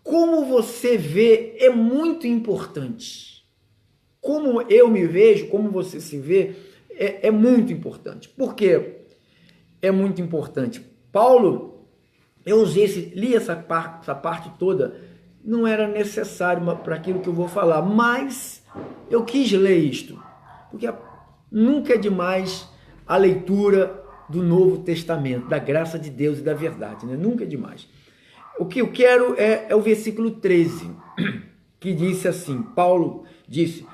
como você vê é muito importante. Como eu me vejo, como você se vê, é muito importante. Por quê? É muito importante. Paulo, eu li essa parte toda, não era necessário para aquilo que eu vou falar, mas eu quis ler isto, porque nunca é demais a leitura do Novo Testamento, da graça de Deus e da verdade, né? Nunca é demais. O que eu quero é o versículo 13, que disse assim, Paulo disse,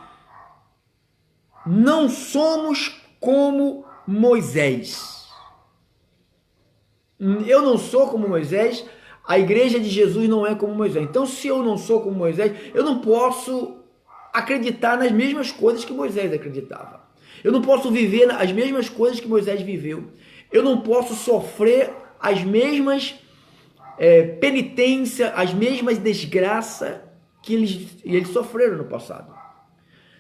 não somos como Moisés. Eu não sou como Moisés, a igreja de Jesus não é como Moisés. Então, se eu não sou como Moisés, eu não posso acreditar nas mesmas coisas que Moisés acreditava. Eu não posso viver as mesmas coisas que Moisés viveu. Eu não posso sofrer as mesmas penitências, as mesmas desgraças que eles sofreram no passado.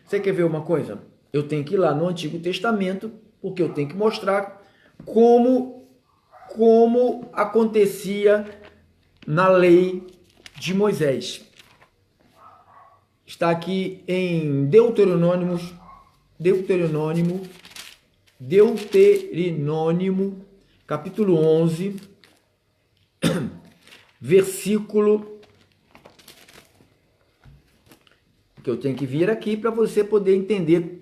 Você quer ver uma coisa? Eu tenho que ir lá no Antigo Testamento, porque eu tenho que mostrar como acontecia na lei de Moisés. Está aqui em Deuteronômio, capítulo 11, versículo, que eu tenho que vir aqui para você poder entender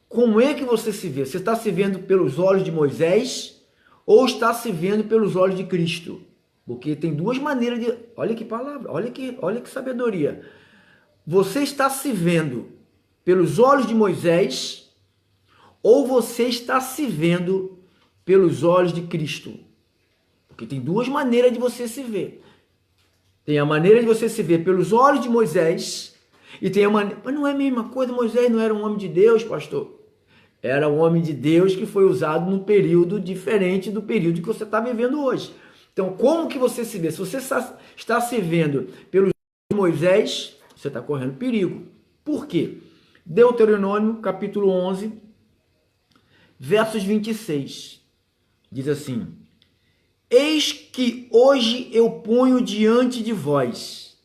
como é que você se vê. Você está se vendo pelos olhos de Moisés ou está se vendo pelos olhos de Cristo? Porque tem duas maneiras de... Olha que palavra, olha que sabedoria. Você está se vendo pelos olhos de Moisés ou você está se vendo pelos olhos de Cristo? Porque tem duas maneiras de você se ver. Tem a maneira de você se ver pelos olhos de Moisés e tem a maneira... Mas não é a mesma coisa, Moisés não era um homem de Deus, pastor. Era um homem de Deus que foi usado num período diferente do período que você está vivendo hoje. Então, como que você se vê? Se você está se vendo pelos olhos de Moisés, você está correndo perigo. Por quê? Deuteronômio, capítulo 11, versos 26. Diz assim, eis que hoje eu ponho diante de vós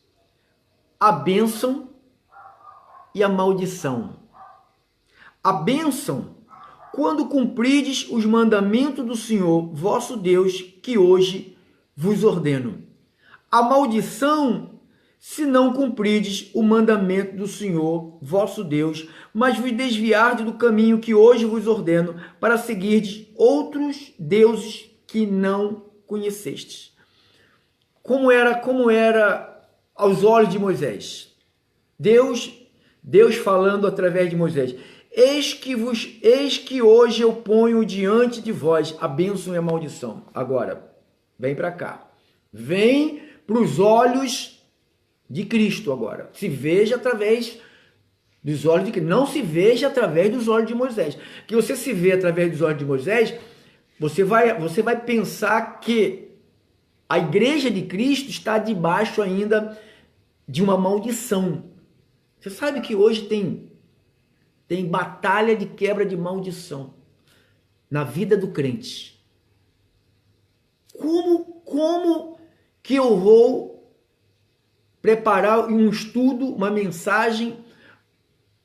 a bênção e a maldição. A bênção, quando cumprides os mandamentos do Senhor, vosso Deus, que hoje vos ordeno. A maldição, se não cumprides o mandamento do Senhor, vosso Deus, mas vos desviardes do caminho que hoje vos ordeno, para seguirdes outros deuses que não conhecestes. Como era aos olhos de Moisés? Deus falando através de Moisés. Eis que hoje eu ponho diante de vós a bênção e a maldição. Agora, vem para cá. Vem para os olhos de Cristo agora. Se veja através dos olhos de Cristo. Não se veja através dos olhos de Moisés. Que você se vê através dos olhos de Moisés, você vai pensar que a igreja de Cristo está debaixo ainda de uma maldição. Você sabe que hoje tem batalha de quebra de maldição na vida do crente. Como que eu vou preparar um estudo, uma mensagem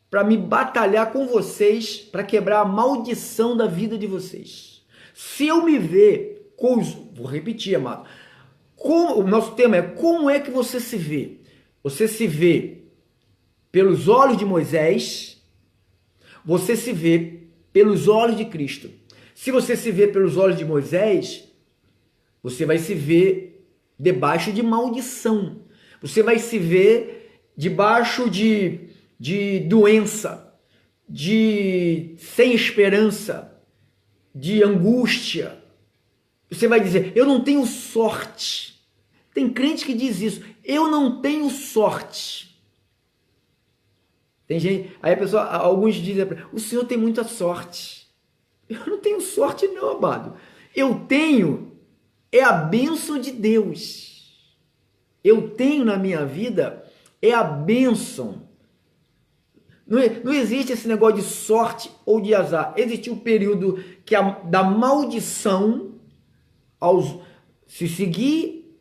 para me batalhar com vocês, para quebrar a maldição da vida de vocês? Se eu me ver com os... Vou repetir, amado. O nosso tema é como é que você se vê? Você se vê pelos olhos de Moisés, você se vê pelos olhos de Cristo. Se você se vê pelos olhos de Moisés, você vai se ver debaixo de maldição. Você vai se ver debaixo de doença, sem esperança, de angústia. Você vai dizer, eu não tenho sorte. Tem crente que diz isso, eu não tenho sorte. Tem gente, aí a pessoa, alguns dizem, o senhor tem muita sorte. Eu não tenho sorte não, amado. Eu tenho a bênção de Deus. Eu tenho na minha vida a bênção. Não existe esse negócio de sorte ou de azar. Existe um período da maldição, se seguir,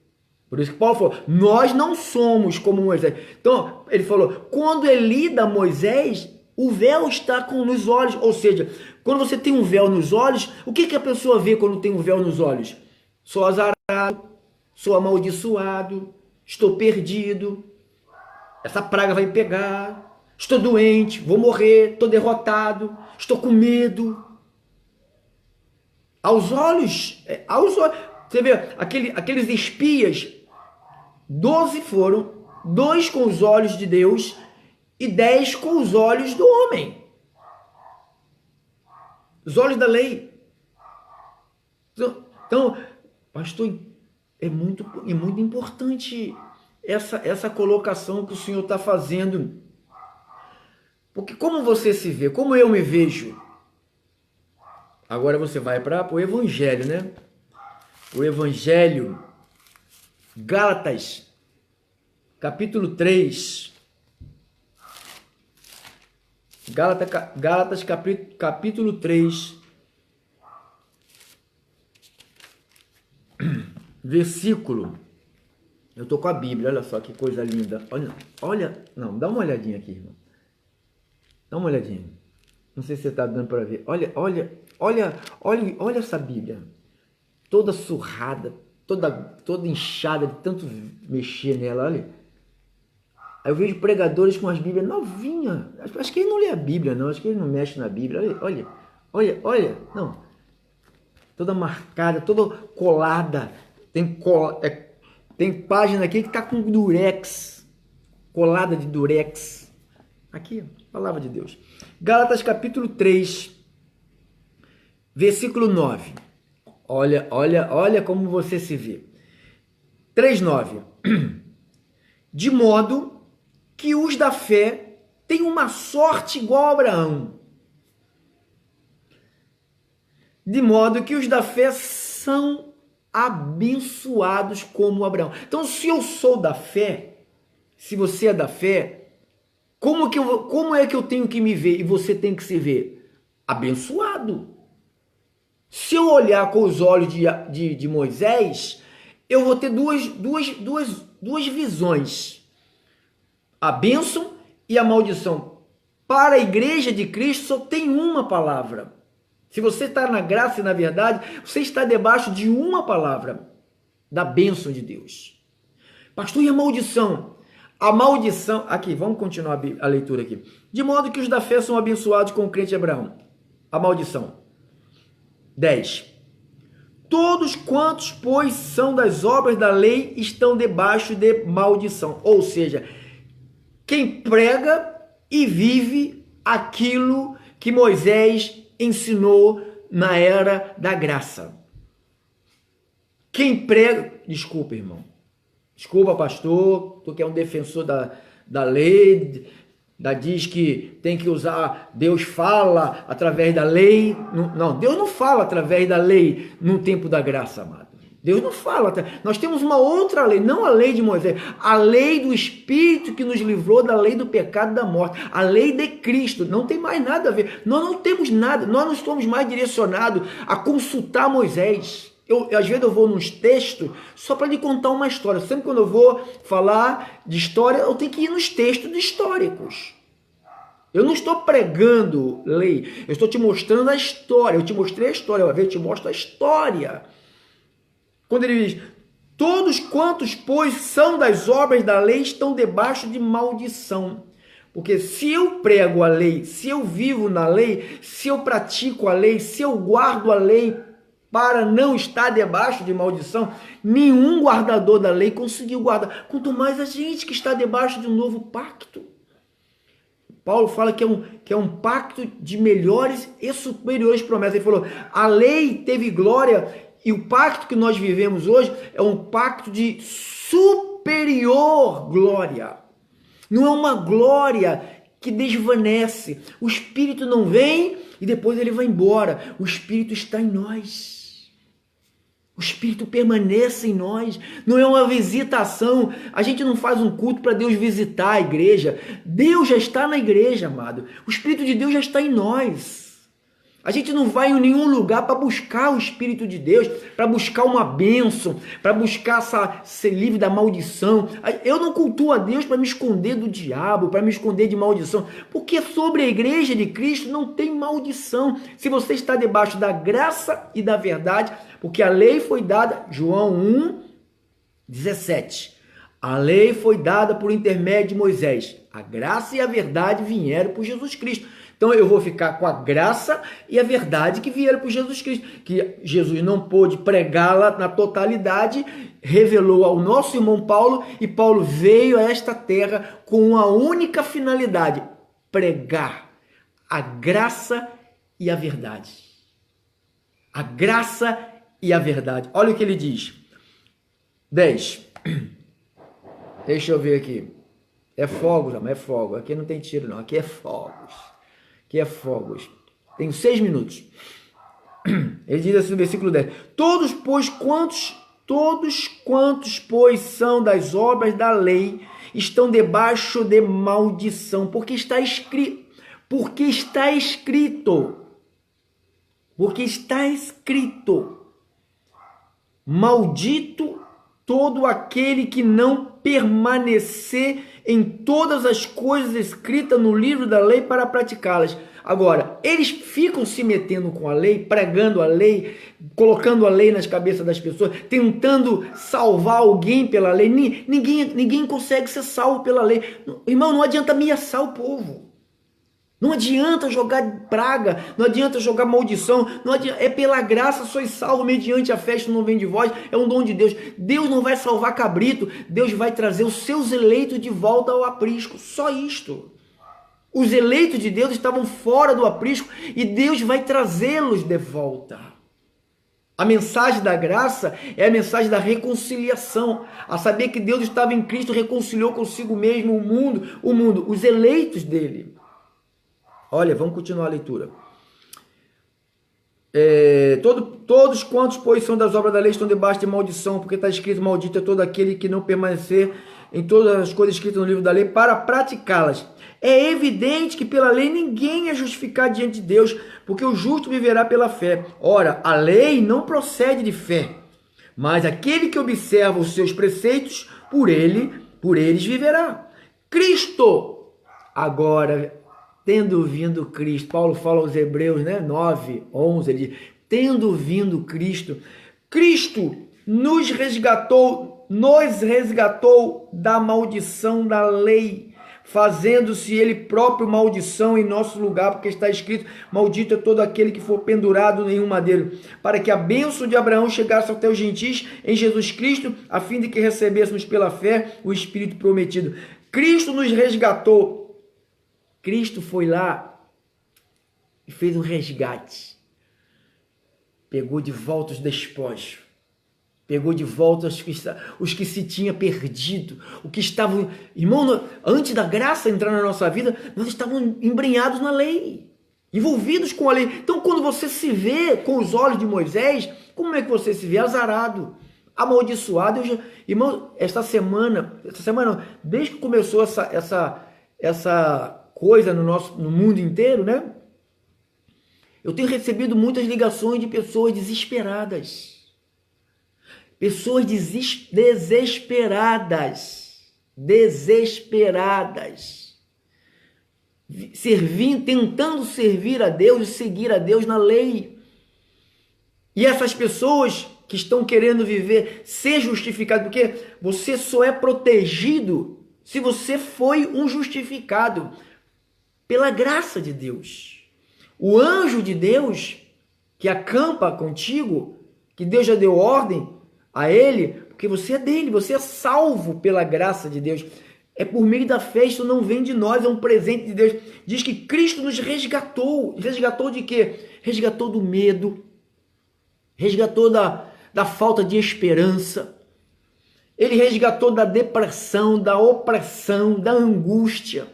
Por isso que Paulo falou, nós não somos como Moisés. Então, ele falou, quando ele lida Moisés, o véu está nos olhos. Ou seja, quando você tem um véu nos olhos, o que, que a pessoa vê quando tem um véu nos olhos? Sou azarado, sou amaldiçoado, estou perdido, essa praga vai me pegar, estou doente, vou morrer, estou derrotado, estou com medo. Aos olhos, você vê, aqueles espias, 12 foram, 2 com os olhos de Deus e 10 com os olhos do homem. Os olhos da lei. Então, pastor, é muito importante essa colocação que o Senhor está fazendo. Porque como você se vê, como eu me vejo, agora você vai para o Evangelho, né? O Evangelho, Gálatas, capítulo 3. Gálatas, capítulo 3. Versículo. Eu estou com a Bíblia, olha só que coisa linda. Não, dá uma olhadinha aqui, irmão. Dá uma olhadinha. Não sei se você está dando para ver. Olha essa Bíblia. Toda surrada, toda inchada de tanto mexer nela, olha. Aí eu vejo pregadores com as Bíblias novinhas. Acho que ele não lê a Bíblia, não. Acho que ele não mexe na Bíblia. Olha. Não. Toda marcada, toda colada. Tem página aqui que está com durex. Colada de durex. Aqui, palavra de Deus. Gálatas capítulo 3, versículo 9. Olha como você se vê. 3:9. De modo que os da fé têm uma sorte igual a Abraão. De modo que os da fé são abençoados como Abraão. Então, se eu sou da fé, se você é da fé, como é que eu tenho que me ver e você tem que se ver? Abençoado. Se eu olhar com os olhos de Moisés, eu vou ter duas visões. A bênção e a maldição. Para a igreja de Cristo só tem uma palavra. Se você está na graça e na verdade, você está debaixo de uma palavra, da bênção de Deus. Pastor, e a maldição? A maldição, aqui, vamos continuar a leitura aqui. De modo que os da fé são abençoados com o crente Abraão. A maldição. 10. Todos quantos, pois, são das obras da lei, estão debaixo de maldição. Ou seja, quem prega e vive aquilo que Moisés ensinou na era da graça. Quem prega... Desculpa, irmão. Desculpa, pastor. Tu que é um defensor da lei... diz que tem que usar, Deus fala através da lei. Não, Deus não fala através da lei no tempo da graça, amado. Deus não fala. Nós temos uma outra lei, não a lei de Moisés, a lei do Espírito que nos livrou da lei do pecado e da morte, a lei de Cristo. Não tem mais nada a ver. Nós não temos nada, nós não estamos mais direcionados a consultar Moisés. Às vezes eu vou nos textos só para lhe contar uma história. Sempre quando eu vou falar de história, eu tenho que ir nos textos históricos. Eu não estou pregando lei, eu estou te mostrando a história. Eu te mostrei a história, uma vez eu te mostro a história. Quando ele diz, todos quantos, pois, são das obras da lei, estão debaixo de maldição. Porque se eu prego a lei, se eu vivo na lei, se eu pratico a lei, se eu guardo a lei, para não estar debaixo de maldição, nenhum guardador da lei conseguiu guardar. Quanto mais a gente que está debaixo de um novo pacto. Paulo fala que é um pacto de melhores e superiores promessas. Ele falou, a lei teve glória e o pacto que nós vivemos hoje é um pacto de superior glória. Não é uma glória que desvanece. O Espírito não vem e depois ele vai embora. O Espírito está em nós. O Espírito permanece em nós, não é uma visitação. A gente não faz um culto para Deus visitar a igreja. Deus já está na igreja, amado. O Espírito de Deus já está em nós. A gente não vai em nenhum lugar para buscar o Espírito de Deus, para buscar uma bênção, para buscar ser livre da maldição. Eu não cultuo a Deus para me esconder do diabo, para me esconder de maldição, porque sobre a igreja de Cristo não tem maldição. Se você está debaixo da graça e da verdade, porque a lei foi dada, João 1:17. A lei foi dada por intermédio de Moisés. A graça e a verdade vieram por Jesus Cristo. Então eu vou ficar com a graça e a verdade que vieram por Jesus Cristo. Que Jesus não pôde pregá-la na totalidade, revelou ao nosso irmão Paulo, e Paulo veio a esta terra com uma única finalidade: pregar a graça e a verdade. A graça e a verdade. Olha o que ele diz. 10. Deixa eu ver aqui. É fogos, não é fogo. Aqui não tem tiro, não. Aqui é fogos. Aqui é fogos. Tenho 6 minutos. Ele diz assim no versículo 10. Todos, pois, são das obras da lei, estão debaixo de maldição, porque está escrito. Porque está escrito. Porque está escrito. Maldito todo aquele que não permanecer em todas as coisas escritas no livro da lei para praticá-las. Agora, eles ficam se metendo com a lei, pregando a lei, colocando a lei nas cabeças das pessoas, tentando salvar alguém pela lei. Ninguém consegue ser salvo pela lei. Irmão, não adianta ameaçar o povo. Não adianta jogar praga, não adianta jogar maldição, não adianta, é pela graça sois salvos mediante a fé, isto não vem de vós, é um dom de Deus. Deus não vai salvar cabrito, Deus vai trazer os seus eleitos de volta ao aprisco, só isto. Os eleitos de Deus estavam fora do aprisco e Deus vai trazê-los de volta. A mensagem da graça é a mensagem da reconciliação, a saber que Deus estava em Cristo, reconciliou consigo mesmo o mundo, os eleitos dele. Olha, vamos continuar a leitura. Todos quantos, pois, são das obras da lei estão debaixo de maldição, porque está escrito: maldito é todo aquele que não permanecer em todas as coisas escritas no livro da lei para praticá-las. É evidente que pela lei ninguém é justificado diante de Deus, porque o justo viverá pela fé. Ora, a lei não procede de fé, mas aquele que observa os seus preceitos, por eles viverá. Cristo, agora, tendo vindo Cristo, Paulo fala aos Hebreus, 9:11, ele diz: tendo vindo Cristo, Cristo nos resgatou da maldição da lei, fazendo-se ele próprio maldição em nosso lugar, porque está escrito: maldito é todo aquele que for pendurado em um madeiro, para que a bênção de Abraão chegasse até os gentis em Jesus Cristo, a fim de que recebêssemos pela fé o Espírito prometido. Cristo nos resgatou. Cristo foi lá e fez um resgate. Pegou de volta os despojos. Pegou de volta os que se tinha perdido. O que estavam... Irmão, antes da graça entrar na nossa vida, nós estávamos embrenhados na lei. Envolvidos com a lei. Então, quando você se vê com os olhos de Moisés, como é que você se vê? Azarado, amaldiçoado. Irmão, esta semana, desde que começou essa coisa no mundo inteiro, eu tenho recebido muitas ligações de pessoas desesperadas. Pessoas desesperadas. Tentando servir a Deus e seguir a Deus na lei. E essas pessoas que estão querendo viver, ser justificado, porque você só é protegido se você foi um justificado pela graça de Deus. O anjo de Deus que acampa contigo, que Deus já deu ordem a ele, porque você é dele, você é salvo pela graça de Deus. É por meio da fé, isso não vem de nós, é um presente de Deus. Diz que Cristo nos resgatou. Resgatou de quê? Resgatou do medo, resgatou da falta de esperança. Ele resgatou da depressão, da opressão, da angústia.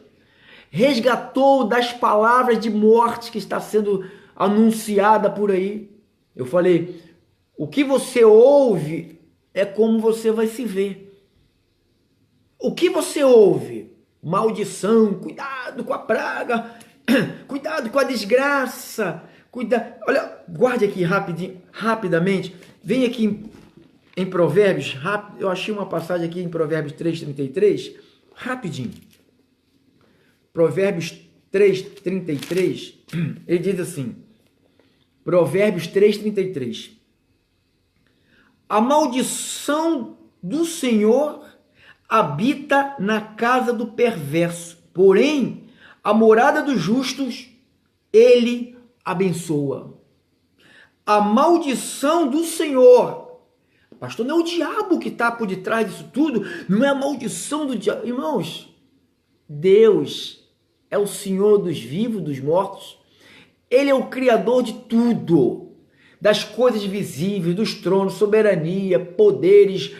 Resgatou das palavras de morte que está sendo anunciada por aí. Eu falei, o que você ouve é como você vai se ver. O que você ouve? Maldição, cuidado com a praga, cuidado com a desgraça, Cuida, olha, guarde aqui rapidamente. Vem aqui em Provérbios, eu achei uma passagem aqui em Provérbios 3:33, rapidinho. Provérbios 3:33, ele diz assim, Provérbios 3:33, a maldição do Senhor habita na casa do perverso, porém, a morada dos justos, ele abençoa. A maldição do Senhor, pastor, não é o diabo que está por detrás disso tudo, não é a maldição do diabo. Irmãos, Deus é o Senhor dos vivos, dos mortos. Ele é o Criador de tudo, das coisas visíveis, dos tronos, soberania, poderes,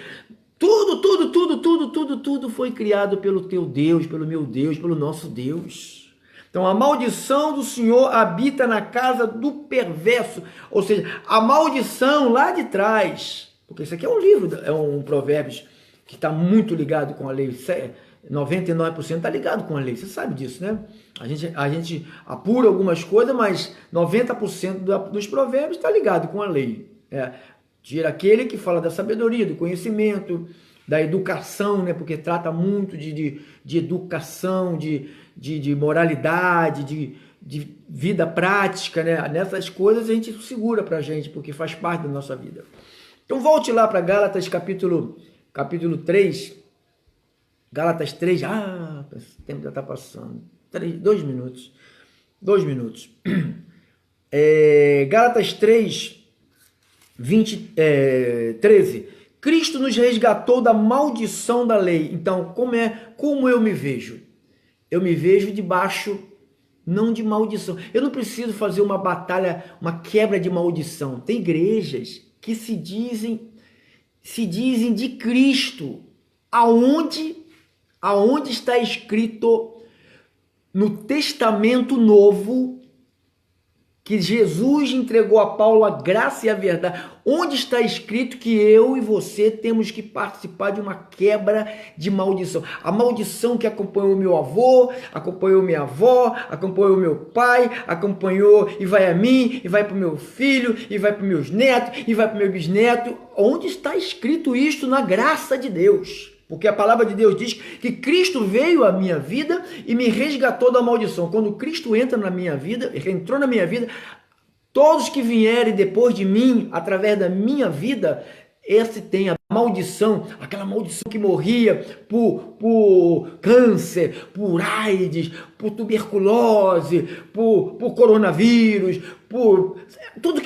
tudo foi criado pelo teu Deus, pelo meu Deus, pelo nosso Deus. Então a maldição do Senhor habita na casa do perverso, ou seja, a maldição lá de trás, porque isso aqui é um livro, é um Provérbios que está muito ligado com a lei, 99% está ligado com a lei, você sabe disso, né? A gente apura algumas coisas, mas 90% dos provérbios está ligado com a lei. Tira aquele que fala da sabedoria, do conhecimento, da educação, né? Porque trata muito de educação, de moralidade, de vida prática, né? Nessas coisas a gente segura para a gente, porque faz parte da nossa vida. Então volte lá para Gálatas capítulo 3, Gálatas 3, o tempo já está passando, 2 minutos, Gálatas 3, 13, Cristo nos resgatou da maldição da lei. Então, como eu me vejo? Eu me vejo debaixo, não de maldição. Eu não preciso fazer uma batalha, uma quebra de maldição. Tem igrejas que se dizem de Cristo, aonde está escrito no Testamento Novo que Jesus entregou a Paulo a graça e a verdade, onde está escrito que eu e você temos que participar de uma quebra de maldição. A maldição que acompanhou meu avô, acompanhou minha avó, acompanhou meu pai, acompanhou e vai a mim, e vai para o meu filho, e vai para os meus netos, e vai para o meu bisneto. Onde está escrito isto na graça de Deus? Porque a palavra de Deus diz que Cristo veio à minha vida e me resgatou da maldição. Quando Cristo entrou na minha vida, todos que vierem depois de mim, através da minha vida, esse tem a maldição, aquela maldição que morria por câncer, por AIDS, por tuberculose, por coronavírus, por tudo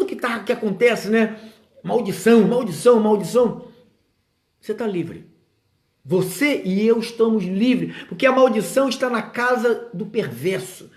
que acontece, né? Maldição. Você está livre. Você e eu estamos livres, porque a maldição está na casa do perverso.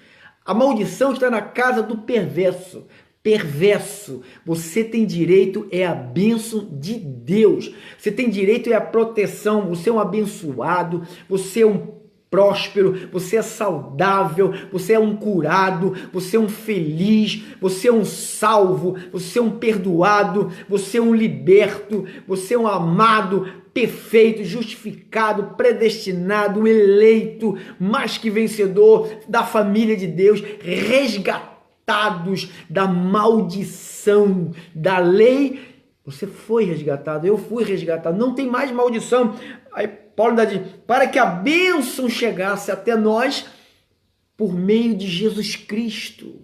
A maldição está na casa do perverso. Perverso. Você tem direito, é a bênção de Deus. Você tem direito, é a proteção. Você é um abençoado, você é um próspero, você é saudável, você é um curado, você é um feliz, você é um salvo, você é um perdoado, você é um liberto, você é um amado, perfeito, justificado, predestinado, eleito, mais que vencedor da família de Deus, resgatados da maldição da lei. Você foi resgatado, eu fui resgatado, não tem mais maldição. Aí Paulo diz, para que a bênção chegasse até nós por meio de Jesus Cristo.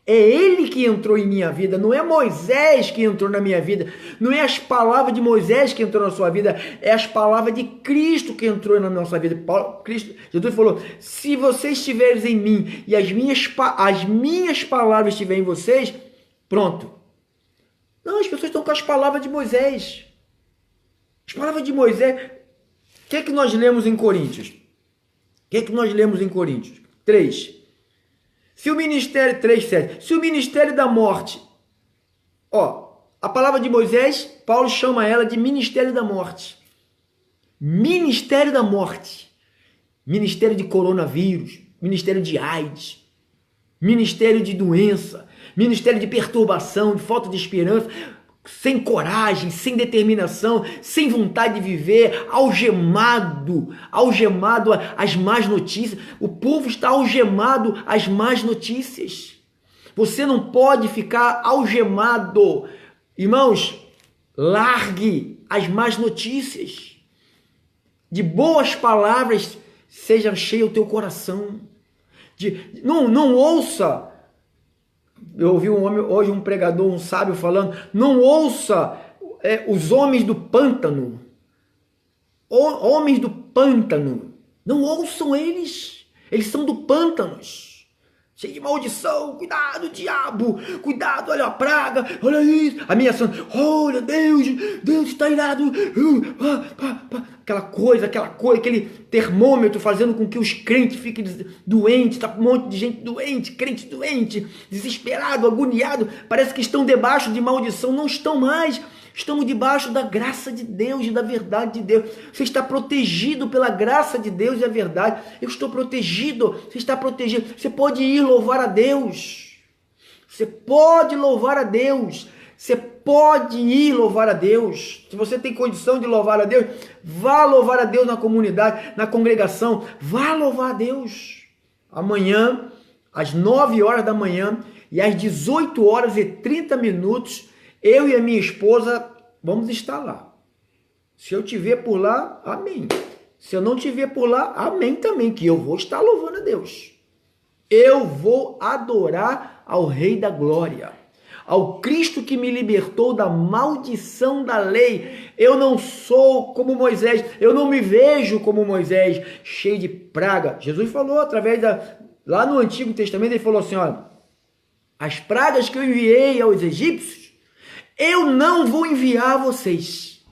É Ele que entrou em minha vida, não é Moisés que entrou na minha vida, não é as palavras de Moisés que entrou na sua vida, é as palavras de Cristo que entrou na nossa vida. Jesus falou, se vocês estiverem em mim e as minhas palavras estiverem em vocês, pronto. Não, as pessoas estão com as palavras de Moisés. As palavras de Moisés. O que é que nós lemos em Coríntios? 3. Se o ministério 3:7, se o ministério da morte, a palavra de Moisés, Paulo chama ela de ministério da morte. Ministério da morte. Ministério de coronavírus, ministério de AIDS, ministério de doença, ministério de perturbação, de falta de esperança, sem coragem, sem determinação, sem vontade de viver, algemado às más notícias. O povo está algemado às más notícias. Você não pode ficar algemado. Irmãos, largue as más notícias. De boas palavras seja cheio o teu coração. Não ouça. Eu ouvi hoje um pregador, um sábio falando, não ouça os homens do pântano. Homens do pântano. Não ouçam eles. Eles são do pântanos. Cheio de maldição, cuidado, diabo, cuidado, olha a praga, olha isso, ameaçando, olha, Deus está irado, aquela coisa, aquele termômetro fazendo com que os crentes fiquem doentes, tá um monte de gente doente, crente doente, desesperado, agoniado, parece que estão debaixo de maldição, não estão mais. Estamos debaixo da graça de Deus e da verdade de Deus. Você está protegido pela graça de Deus e a verdade. Eu estou protegido. Você está protegido. Você pode ir louvar a Deus. Você pode louvar a Deus. Você pode ir louvar a Deus. Se você tem condição de louvar a Deus, vá louvar a Deus na comunidade, na congregação. Vá louvar a Deus. Amanhã, às 9 horas da manhã e às 18 horas e 30 minutos, eu e a minha esposa vamos estar lá. Se eu te ver por lá, amém. Se eu não te ver por lá, amém também, que eu vou estar louvando a Deus. Eu vou adorar ao Rei da Glória, ao Cristo que me libertou da maldição da lei. Eu não sou como Moisés, eu não me vejo como Moisés, cheio de praga. Jesus falou lá no Antigo Testamento, ele falou assim, olha, as pragas que eu enviei aos egípcios, eu não vou enviar a vocês.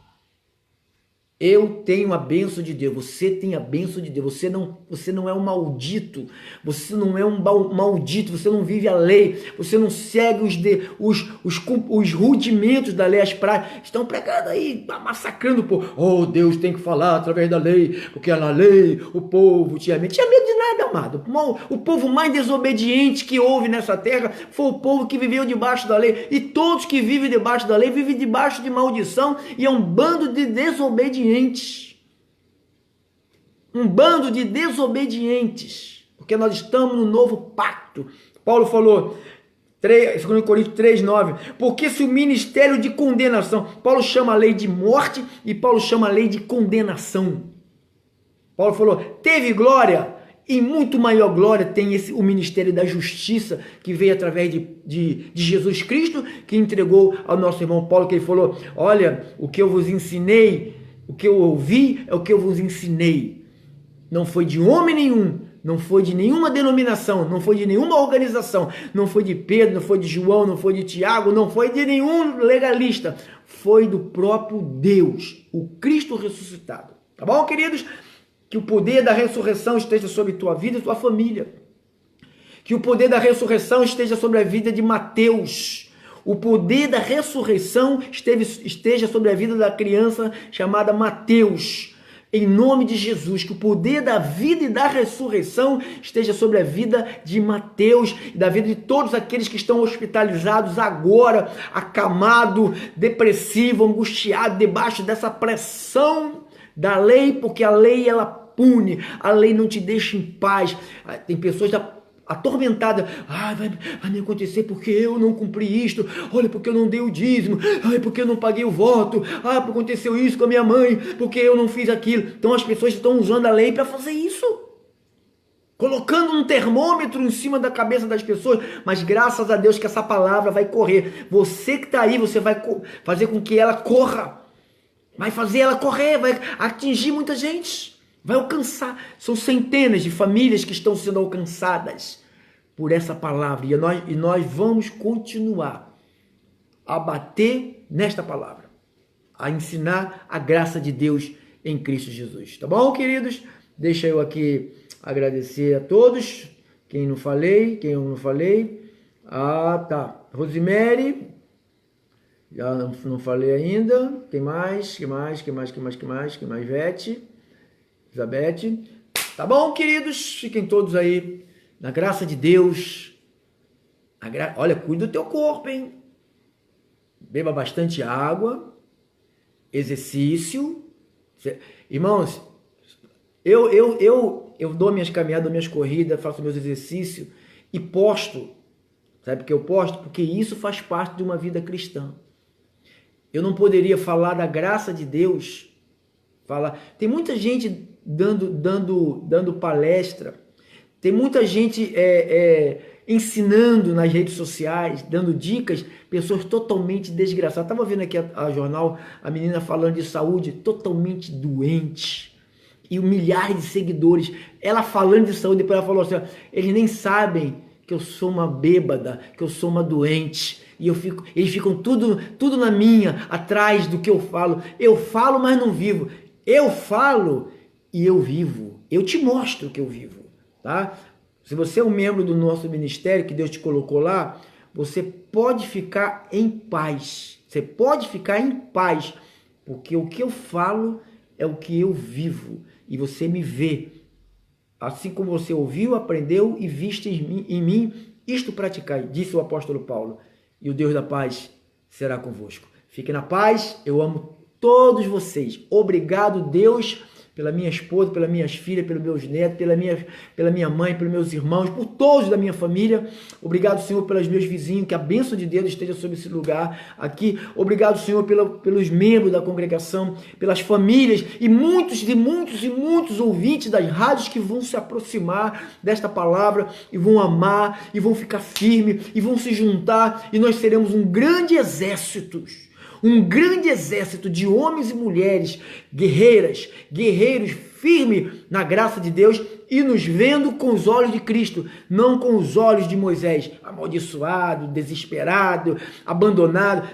Eu tenho a bênção de Deus, você tem a bênção de Deus, você não é um maldito, você não é um maldito, você não vive a lei, você não segue os rudimentos da lei, as pragas, estão pregando aí, massacrando o povo. Oh, Deus tem que falar através da lei, porque na lei o povo tinha medo de nada, amado. O povo mais desobediente que houve nessa terra foi o povo que viveu debaixo da lei, e todos que vivem debaixo da lei vivem debaixo de maldição, e é um bando de desobedientes. Um bando de desobedientes, porque nós estamos no novo pacto. Paulo falou, 2 Coríntios 3:9, porque se o ministério de condenação, Paulo chama a lei de morte e Paulo chama a lei de condenação. Paulo falou, teve glória, e muito maior glória tem o ministério da justiça, que veio através de Jesus Cristo, que entregou ao nosso irmão Paulo, que ele falou, olha, o que eu vos ensinei, o que eu ouvi é o que eu vos ensinei. Não foi de homem nenhum, não foi de nenhuma denominação, não foi de nenhuma organização, não foi de Pedro, não foi de João, não foi de Tiago, não foi de nenhum legalista. Foi do próprio Deus, o Cristo ressuscitado. Tá bom, queridos? Que o poder da ressurreição esteja sobre tua vida e tua família. Que o poder da ressurreição esteja sobre a vida de Mateus. O poder da ressurreição esteja sobre a vida da criança chamada Mateus. Em nome de Jesus, que o poder da vida e da ressurreição esteja sobre a vida de Mateus e da vida de todos aqueles que estão hospitalizados agora, acamado, depressivo, angustiado, debaixo dessa pressão da lei, porque a lei ela pune, a lei não te deixa em paz. Tem pessoas atormentada, vai me acontecer porque eu não cumpri isto, olha, porque eu não dei o dízimo, porque eu não paguei o voto, porque aconteceu isso com a minha mãe, porque eu não fiz aquilo. Então as pessoas estão usando a lei para fazer isso, colocando um termômetro em cima da cabeça das pessoas, mas graças a Deus que essa palavra vai correr. Você que está aí, você vai fazer com que ela corra, vai fazer ela correr, vai atingir muita gente, vai alcançar. São centenas de famílias que estão sendo alcançadas por essa palavra, e nós vamos continuar a bater nesta palavra, a ensinar a graça de Deus em Cristo Jesus. Tá bom, queridos? Deixa eu aqui agradecer a todos, quem eu não falei. Tá. Rosemary, já não falei ainda. Quem mais? Vete, Elizabeth. Tá bom, queridos? Fiquem todos aí na graça de Deus. Olha, cuida do teu corpo, hein? Beba bastante água, exercício. Irmãos, eu dou minhas caminhadas, dou minhas corridas, faço meus exercícios e posto Sabe por que eu posto? Porque isso faz parte de uma vida cristã. Eu não poderia falar da graça de Deus. Tem muita gente dando palestra, tem muita gente ensinando nas redes sociais, dando dicas, pessoas totalmente desgraçadas. Estava vendo aqui a jornal, a menina falando de saúde, totalmente doente, e milhares de seguidores, ela falando de saúde, depois ela falou assim, eles nem sabem que eu sou uma bêbada, que eu sou uma doente, e eles ficam tudo na minha, atrás do que eu falo. Eu falo, mas não vivo. Eu falo e eu vivo. Eu te mostro que eu vivo, tá? Se você é um membro do nosso ministério, que Deus te colocou lá, você pode ficar em paz. Você pode ficar em paz, porque o que eu falo é o que eu vivo. E você me vê. Assim como você ouviu, aprendeu e viste em mim, isto praticai, disse o apóstolo Paulo. E o Deus da paz será convosco. Fique na paz, eu amo todos vocês. Obrigado, Deus, pela minha esposa, pelas minhas filhas, pelos meus netos, pela minha mãe, pelos meus irmãos, por todos da minha família. Obrigado, Senhor, pelos meus vizinhos, que a bênção de Deus esteja sobre esse lugar aqui. Obrigado, Senhor, pelos membros da congregação, pelas famílias e muitos ouvintes das rádios que vão se aproximar desta palavra e vão amar e vão ficar firmes e vão se juntar, e nós seremos um grande exército de homens e mulheres, guerreiros firmes na graça de Deus e nos vendo com os olhos de Cristo, não com os olhos de Moisés, amaldiçoado, desesperado, abandonado.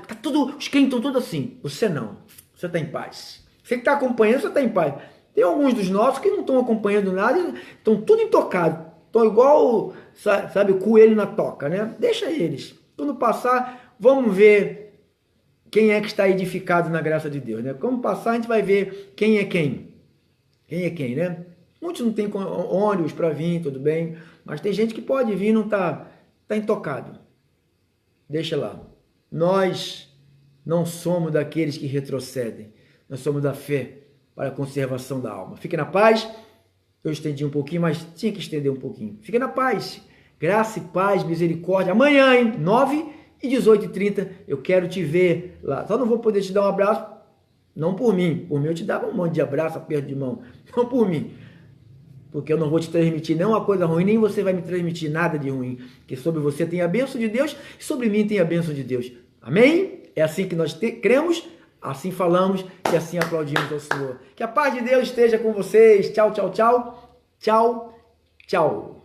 Os crentes estão todos assim. Você não, você está em paz. Você que está acompanhando, você está em paz. Tem alguns dos nossos que não estão acompanhando nada, estão tudo intocados, estão igual, sabe, o coelho na toca, né? Deixa eles. Quando passar, vamos ver quem é que está edificado na graça de Deus, né? Como passar, a gente vai ver quem é quem. Quem é quem, né? Muitos não têm ônibus para vir, tudo bem. Mas tem gente que pode vir e não está intocado. Deixa lá. Nós não somos daqueles que retrocedem. Nós somos da fé para a conservação da alma. Fique na paz. Eu estendi um pouquinho, mas tinha que estender um pouquinho. Fique na paz. Graça e paz, misericórdia. Amanhã, hein? 9h18h30, eu quero te ver lá. Só não vou poder te dar um abraço, não por mim. Por mim eu te dava um monte de abraço, aperto de mão. Não por mim. Porque eu não vou te transmitir nenhuma coisa ruim, nem você vai me transmitir nada de ruim. Porque sobre você tem a bênção de Deus e sobre mim tem a bênção de Deus. Amém? É assim que nós cremos, assim falamos e assim aplaudimos ao Senhor. Que a paz de Deus esteja com vocês. Tchau, tchau, tchau. Tchau, tchau.